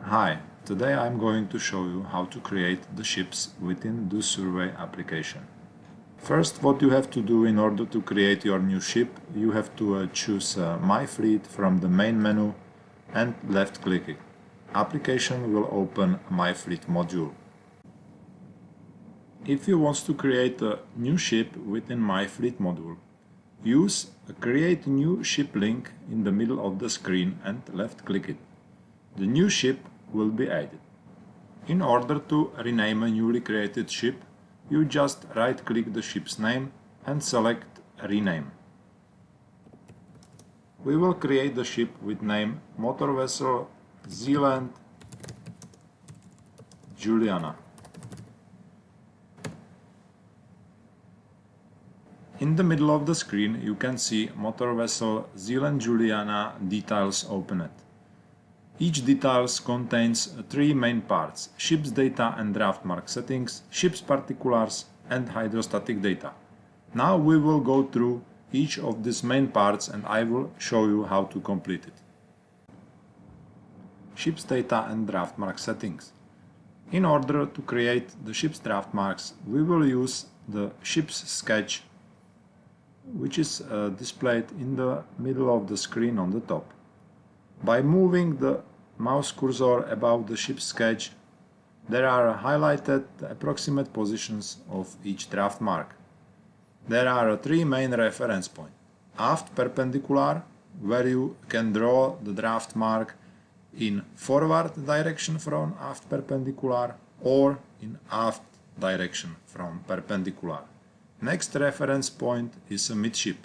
Hi, today I'm going to show you how to create the ships within the Survey application. First, what you have to do in order to create your new ship, you have to choose My Fleet from the main menu and left click it. Application will open My Fleet module. If you want to create a new ship within My Fleet module, use a Create New Ship link in the middle of the screen and left click it. The new ship will be added. In order to rename a newly created ship, you just right-click the ship's name and select Rename. We will create the ship with name Motor Vessel Zealand Juliana. In the middle of the screen you can see Motor Vessel Zealand Juliana details opened. Each details contains three main parts: ship's data and draft mark settings, ship's particulars, and hydrostatic data. Now we will go through each of these main parts and I will show you how to complete it. Ship's data and draft mark settings. In order to create the ship's draft marks, we will use the ship's sketch, which is displayed in the middle of the screen on the top. By moving the mouse cursor above the ship's sketch, there are highlighted the approximate positions of each draft mark. There are three main reference points: aft perpendicular, where you can draw the draft mark in forward direction from aft perpendicular or in aft direction from perpendicular. Next reference point is a midship,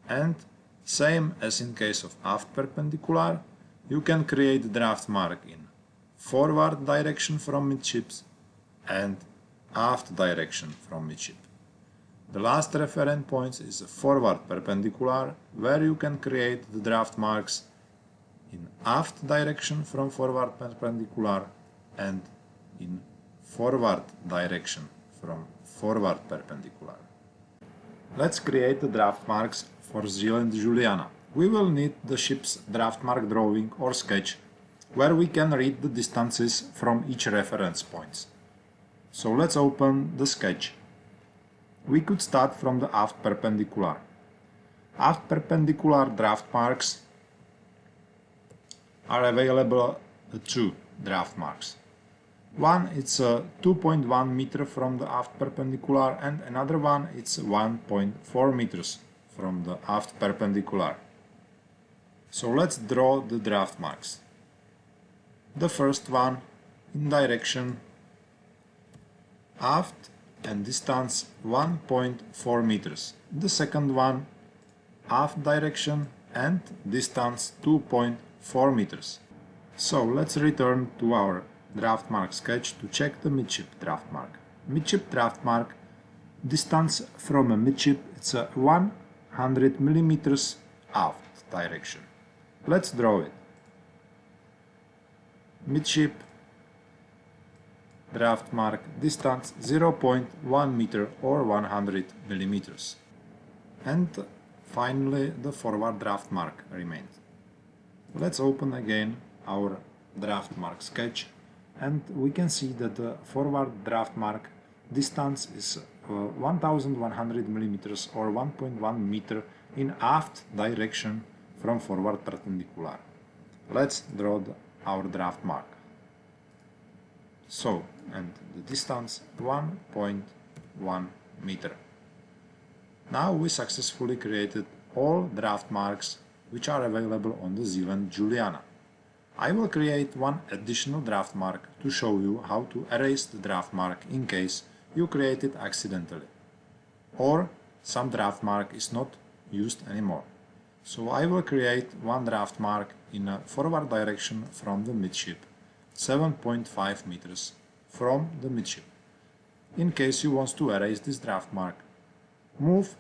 and same as in case of aft perpendicular, you can create the draft mark in forward direction from midships and aft direction from midship. The last reference point is a forward perpendicular, where you can create the draft marks in aft direction from forward perpendicular and in forward direction from forward perpendicular. Let's create the draft marks for Zealand Juliana. We will need the ship's draft mark drawing or sketch, where we can read the distances from each reference points. So let's open the sketch. We could start from the aft perpendicular. Aft perpendicular draft marks are available two draft marks. One it's 2.1 meter from the aft perpendicular and another one it's 1.4 meters from the aft perpendicular. So let's draw the draft marks. The first one in direction aft and distance 1.4 meters. The second one aft direction and distance 2.4 meters. So let's return to our draft mark sketch to check the midship draft mark. Midship draft mark distance from a midship, it's 100 millimeters aft direction. Let's draw it. Midship draft mark distance 0.1 meter or 100 millimeters. And finally the forward draft mark remains. Let's open again our draft mark sketch, and we can see that the forward draft mark distance is 1100 millimeters or 1.1 meter in aft direction from forward perpendicular. Let's draw our draft mark. So, and the distance 1.1 meter. Now we successfully created all draft marks which are available on the Zealand Juliana. I will create one additional draft mark to show you how to erase the draft mark in case you create it accidentally, or some draft mark is not used anymore. So I will create one draft mark in a forward direction from the midship, 7.5 meters from the midship. In case you want to erase this draft mark, move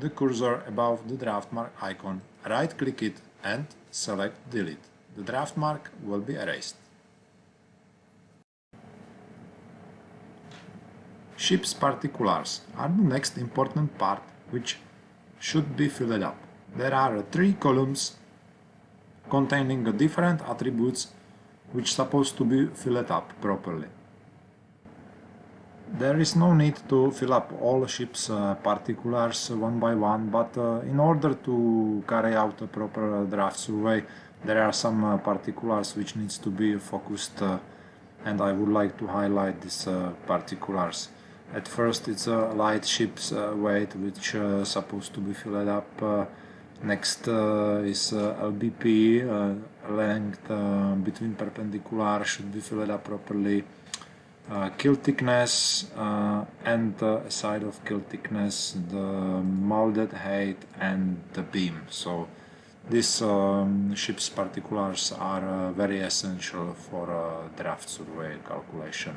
the cursor above the draft mark icon, right click it and select Delete. The draft mark will be erased. Ship's particulars are the next important part which should be filled up. There are three columns containing different attributes which is supposed to be filled up properly. There is no need to fill up all ship's particulars one by one, but in order to carry out a proper draft survey, there are some particulars which needs to be focused, and I would like to highlight these particulars. At first, it's a light ship's weight, which is supposed to be filled up. Next is LBP, length between perpendicular should be filled up properly. Keel thickness and side of keel thickness, the molded height and the beam. So these ship's particulars are very essential for draft survey calculation.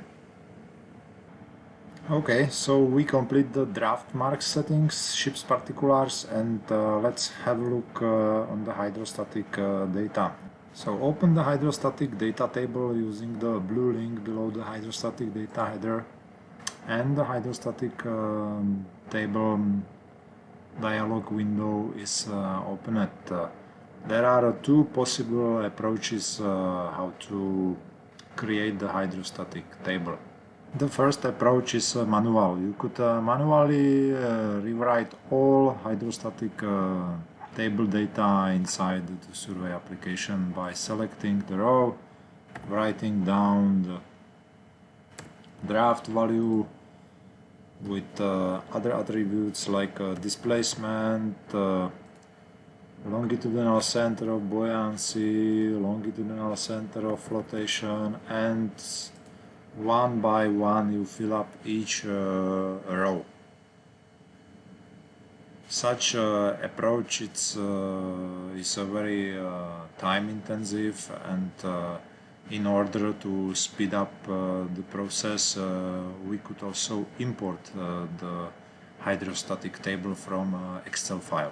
Okay, so we complete the draft mark settings, ship's particulars, and let's have a look on the hydrostatic data. So open the hydrostatic data table using the blue link below the hydrostatic data header, and the hydrostatic table dialog window is opened. There are two possible approaches how to create the hydrostatic table. The first approach is manual. You could manually rewrite all hydrostatic table data inside the survey application by selecting the row, writing down the draft value with other attributes like displacement, longitudinal center of buoyancy, longitudinal center of flotation, and one by one you fill up each row. Such approach is a very time intensive, and in order to speed up the process we could also import the hydrostatic table from Excel file.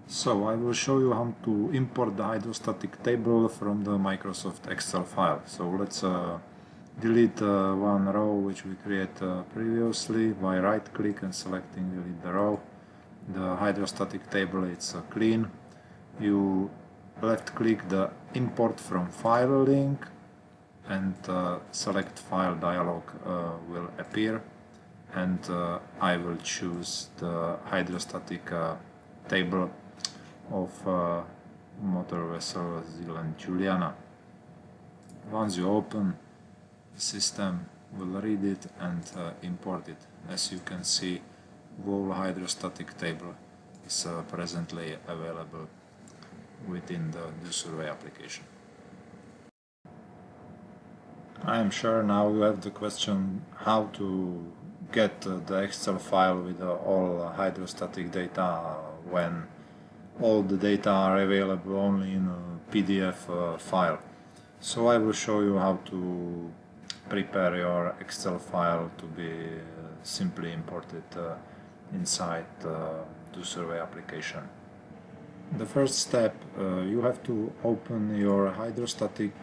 So I will show you how to import the hydrostatic table from the Microsoft Excel file. So let's delete one row which we created previously by right click and selecting delete the row. The hydrostatic table is clean. You left click the import from file link, and select file dialog will appear, and I will choose the hydrostatic table of motor vessel Zealand Juliana. Once you open, the system will read it and import it. As you can see, whole hydrostatic table is presently available within the survey application. I am sure now you have the question how to get the Excel file with all hydrostatic data when all the data are available only in a PDF file. So I will show you how to prepare your Excel file to be simply imported inside the survey application. The first step, you have to open your hydrostatic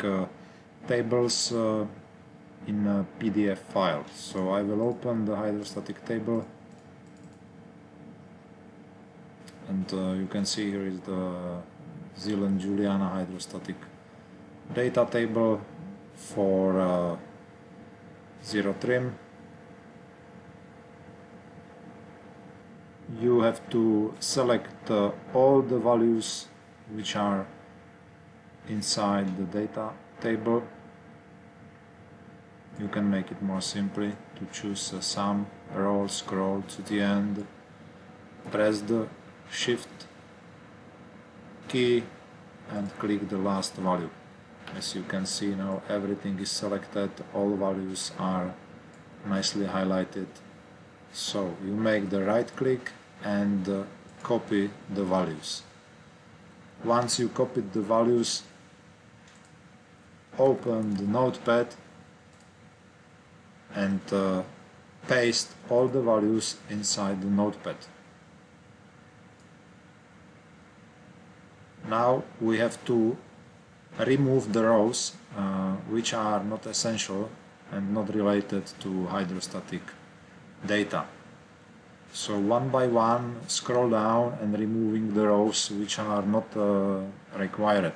tables in a PDF file. So I will open the hydrostatic table, and you can see here is the Zealand Juliana hydrostatic data table for zero trim. You have to select all the values which are inside the data table. You can make it more simply to choose a sum, roll, scroll to the end, press the Shift key and click the last value. As you can see now, everything is selected, all values are nicely highlighted. So you make the right click and copy the values. Once you copied the values, open the notepad and paste all the values inside the notepad. Now we have to remove the rows which are not essential and not related to hydrostatic data. So one by one scroll down and removing the rows which are not required,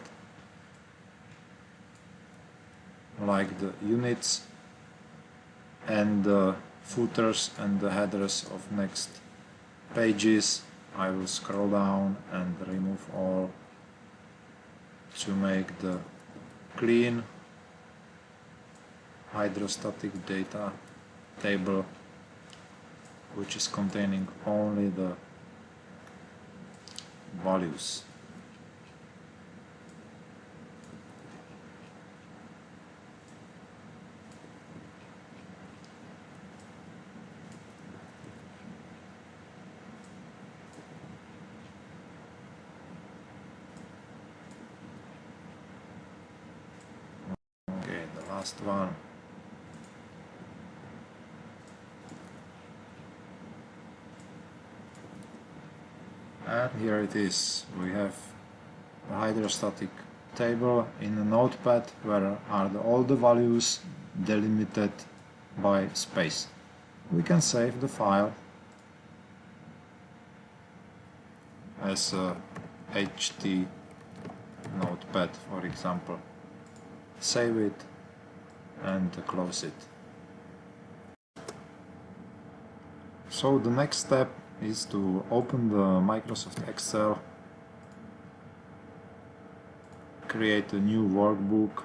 like the units and the footers and the headers of next pages. I will scroll down and remove all to make the clean hydrostatic data table, which is containing only the values. Okay, the last one. And here it is. We have the hydrostatic table in a notepad where are all the values delimited by space. We can save the file as a HT notepad, for example. Save it and close it. So the next step is to open the Microsoft Excel, create a new workbook,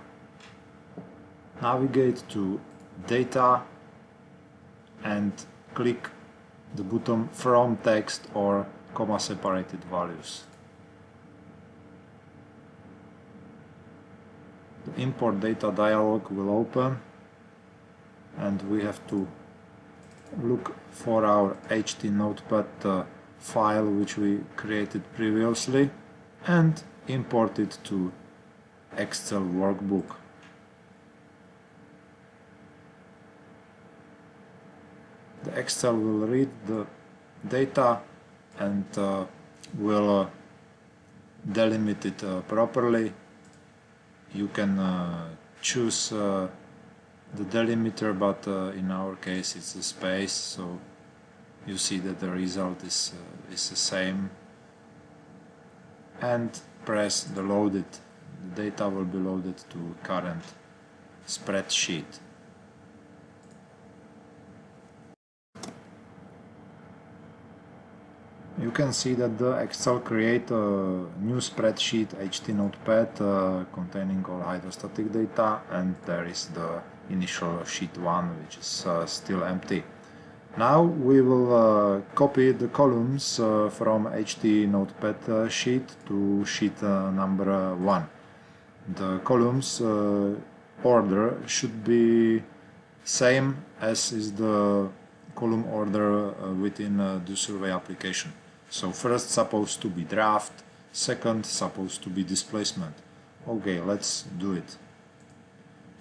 navigate to Data and click the button From Text or comma separated values. The Import Data dialog will open and we have to look for our HT notepad file which we created previously and import it to Excel workbook. The Excel will read the data and will delimit it properly. You can choose the delimiter, but in our case it's a space, so you see that the result is the same, and press the loaded. The data will be loaded to current spreadsheet. You can see that the Excel create a new spreadsheet HT notepad containing all hydrostatic data, and there is the initial sheet 1 which is still empty. Now we will copy the columns from HT notepad sheet to sheet number 1. The columns order should be same as is the column order within the survey application. So first supposed to be draft, second supposed to be displacement. Okay, let's do it.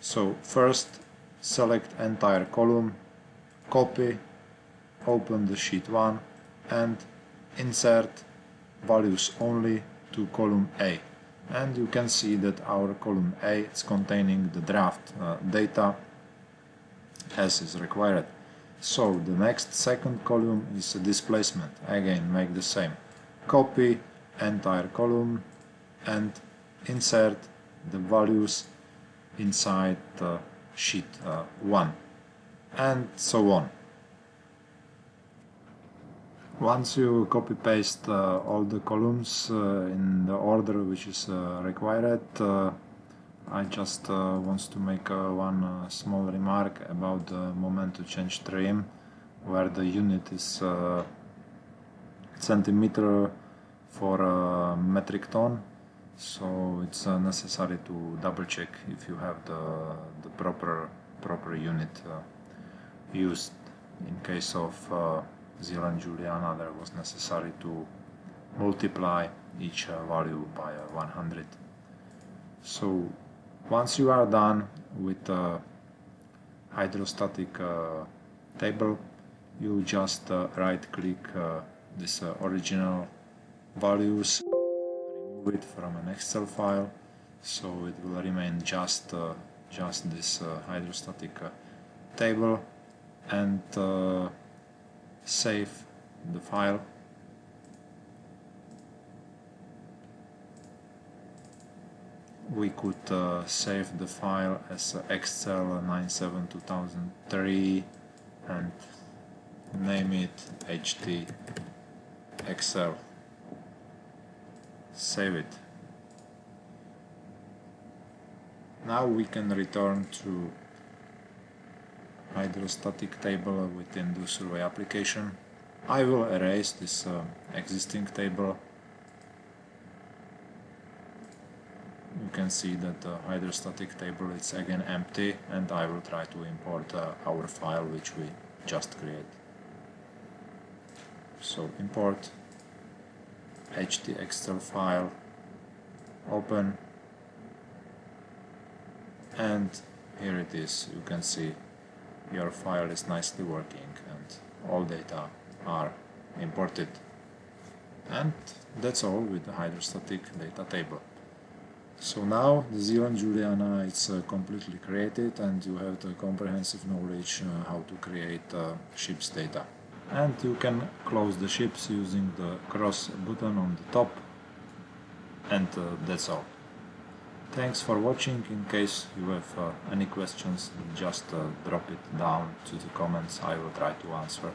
So first select entire column, copy, open the sheet 1 and insert values only to column A. And you can see that our column A is containing the draft data as is required. So the next second column is a displacement. Again, make the same. Copy entire column and insert the values inside the sheet 1 and so on. Once you copy paste all the columns in the order which is required, I just want to make one small remark about the moment to change trim, where the unit is centimeter for metric ton, so it's necessary to double check if you have the proper unit used. In case of Zealand Juliana, there was necessary to multiply each value by 100. So once you are done with the hydrostatic table, you just right click this original values, remove it from an Excel file, so it will remain just this hydrostatic table, and save the file. We could save the file as Excel 97-2003 and name it HT Excel. Save it. Now we can return to hydrostatic table within the survey application. I will erase this existing table. You can see that the hydrostatic table is again empty, and I will try to import our file which we just created. So import HT Excel file, open, and here it is. You can see your file is nicely working and all data are imported. And that's all with the hydrostatic data table. So now the Zealand Juliana is completely created, and you have the comprehensive knowledge how to create ships data. And you can close the ships using the cross button on the top, and that's all. Thanks for watching. In case you have any questions, just drop it down to the comments. I will try to answer.